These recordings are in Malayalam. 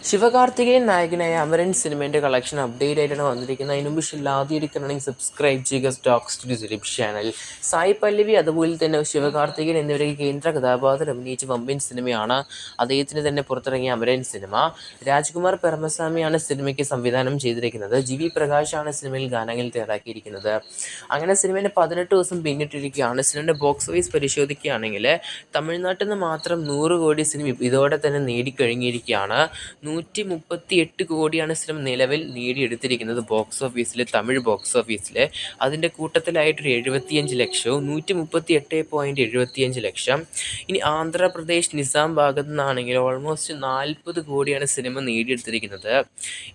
ശിവകാർത്തികേയൻ നായകനായ അമരൻ സിനിമേൻ്റെ കളക്ഷൻ അപ്ഡേറ്റ് ആയിട്ടാണ് വന്നിരിക്കുന്നത്. അതിന് മുമ്പ് ആദ്യമായിരിക്കണമെങ്കിൽ സബ്സ്ക്രൈബ് ചെയ്യുക stock studios YouTube channel. Sai Pallavi അതുപോലെ തന്നെ ശിവകാർത്തികേയൻ എന്നിവരൊക്കെ കേന്ദ്ര കഥാപാത്രം അഭിനയിച്ച വമ്പൻ സിനിമയാണ് അദ്ദേഹത്തിന് തന്നെ പുറത്തിറങ്ങിയ അമരൻ സിനിമ. രാജ്കുമാർ പെർമസ്വാമിയാണ് സിനിമയ്ക്ക് സംവിധാനം ചെയ്തിരിക്കുന്നത്. ജി.വി. പ്രകാശാണ് സിനിമയിൽ ഗാനങ്ങൾ തയ്യാറാക്കിയിരിക്കുന്നത്. അങ്ങനെ സിനിമേൻ്റെ 18 ദിവസം പിന്നിട്ടിരിക്കുകയാണ്. സിനിമയുടെ ബോക്സ് ഓഫീസ് പരിശോധിക്കുകയാണെങ്കിൽ തമിഴ്നാട്ടിൽ നിന്ന് മാത്രം 100 കോടി സിനിമ ഇതോടെ തന്നെ നേടിക്കഴിഞ്ഞിരിക്കുകയാണ്. 138 കോടിയാണ് സിനിമ നിലവിൽ നേടിയെടുത്തിരിക്കുന്നത് തമിഴ് ബോക്സ് ഓഫീസിൽ. അതിൻ്റെ കൂട്ടത്തിലായിട്ടൊരു 75 ലക്ഷവും 138.75 ലക്ഷം. ഇനി ആന്ധ്രാപ്രദേശ് നിസാം ഭാഗത്തു നിന്നാണെങ്കിൽ ഓൾമോസ്റ്റ് 40 കോടിയാണ് സിനിമ നേടിയെടുത്തിരിക്കുന്നത്.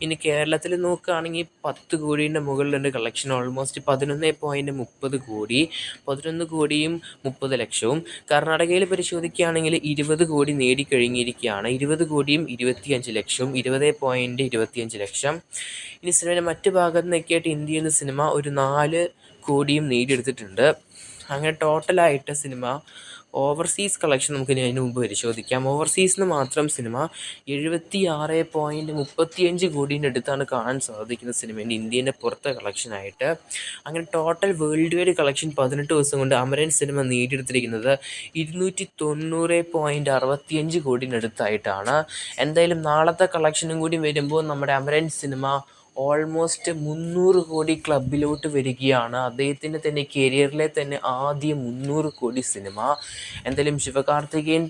ഇനി കേരളത്തിൽ നോക്കുകയാണെങ്കിൽ 10 കോടീൻ്റെ മുകളിലുണ്ട് കളക്ഷൻ. ഓൾമോസ്റ്റ് 11.30 കോടി, 11 കോടിയും 30 ലക്ഷവും. കർണാടകയിൽ പരിശോധിക്കുകയാണെങ്കിൽ 20 കോടി നേടിക്കഴിഞ്ഞിരിക്കുകയാണ്. 20 കോടിയും 25 ലക്ഷവും, 20.25 ലക്ഷം. ഇനി സിനിമയുടെ മറ്റ് ഭാഗത്തു നിന്നൊക്കെയായിട്ട് ഇന്ത്യയിൽ നിന്ന് സിനിമ ഒരു 4 കോടിയും നേടിയെടുത്തിട്ടുണ്ട്. അങ്ങനെ ടോട്ടലായിട്ട് സിനിമ ഓവർസീസ് കളക്ഷൻ നമുക്ക് അതിന് മുമ്പ് പരിശോധിക്കാം. ഓവർസീസിന് മാത്രം സിനിമ 76.35 കോടീൻ്റെ അടുത്താണ് കാണാൻ സാധിക്കുന്ന സിനിമേൻ്റെ ഇന്ത്യൻ്റെ പുറത്തെ കളക്ഷനായിട്ട്. അങ്ങനെ ടോട്ടൽ വേൾഡ് വൈഡ് കളക്ഷൻ 18 ദിവസം കൊണ്ട് അമരൻ സിനിമ നേടിയെടുത്തിരിക്കുന്നത് 290.65 കോടീൻ്റെ അടുത്തായിട്ടാണ്. എന്തായാലും നാളത്തെ കളക്ഷനും കൂടി വരുമ്പോൾ നമ്മുടെ അമരൻ സിനിമ ഓൾമോസ്റ്റ് 300 കോടി ക്ലബിലോട്ട് വരികയാണ്. അദ്ദേഹത്തിൻ്റെ തന്നെ കരിയറിലെ തന്നെ ആദ്യ 300 കോടി സിനിമ. എന്തായാലും ശിവകാർത്തികേയൻ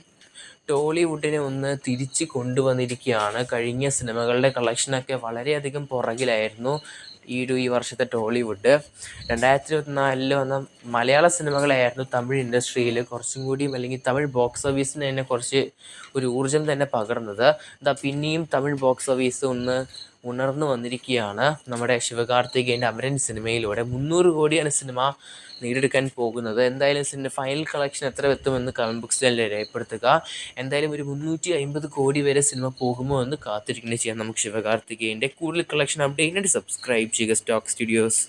ടോളിവുഡിനെ ഒന്ന് തിരിച്ച് കൊണ്ടുവന്നിരിക്കുകയാണ്. കഴിഞ്ഞ സിനിമകളുടെ കളക്ഷനൊക്കെ വളരെയധികം പുറകിലായിരുന്നു ഈ വർഷത്തെ ടോളിവുഡ്. 2024 വന്ന മലയാള സിനിമകളായിരുന്നു തമിഴ് ഇൻഡസ്ട്രിയിൽ കുറച്ചും കൂടിയും, അല്ലെങ്കിൽ തമിഴ് ബോക്സ് ഓഫീസിന് തന്നെ കുറച്ച് ഒരു ഊർജ്ജം തന്നെ പകർന്നത്. പിന്നെയും തമിഴ് ബോക്സ് ഓഫീസ് ഒന്ന് ഉണർന്നു വന്നിരിക്കുകയാണ് നമ്മുടെ ശിവകാർത്തികേയൻ്റെ അമരൻ സിനിമയിലൂടെ. 300 കോടിയാണ് സിനിമ നേടിയെടുക്കാൻ പോകുന്നത്. എന്തായാലും സിനിമ ഫൈനൽ കളക്ഷൻ എത്ര എത്തുമെന്ന് കമൻറ്റ് ബോക്സിൽ രേഖപ്പെടുത്തുക. എന്തായാലും ഒരു 350 കോടി വരെ സിനിമ പോകുമോ എന്ന് കാത്തിരിക്കുന്നത് ചെയ്യാം. നമുക്ക് ശിവകാർത്തികേയൻ്റെ കൂടുതൽ കളക്ഷൻ അപ്ഡേറ്റിനായിട്ട് സബ്സ്ക്രൈബ് ചെയ്യുക സ്റ്റോക്ക് സ്റ്റുഡിയോസ്.